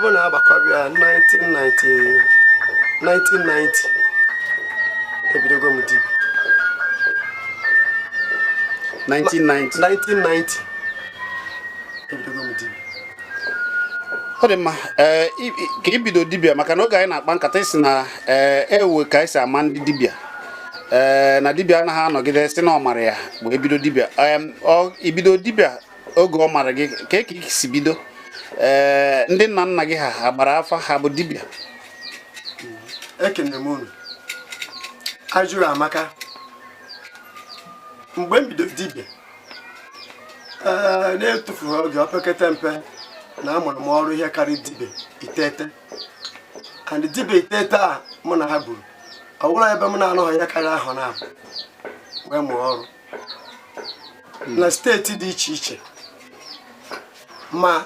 bụ na agbakọbịa 1990 ebidogo m dibịa 1990 ebidogo m dibịa. Ọ dị mma ka ibido dibịa maka na oge anyị na-akpa nkata isi na ewe ka esi ama ndị dibịa na dibịa anaghị anọgide si na ọ mara ya bụ ebido dibịa ibido dibịa oge ọ mara gị ka isi bido ndị nna nna gị ha gbara afa ha bụ dibịa. Ekene m unu ajụrụ amaka mgbe m bido dibịa na-etufughị oge opekata mpe na amụrụ m ọrụ ihe karịrị dibịa iteghete and dibịa iteghete a mụ na ha buru ọ bụrụ ebe m na-anọghị ihe karịrị ahụ na wee mụọ ọrụ na steeti dị iche iche ma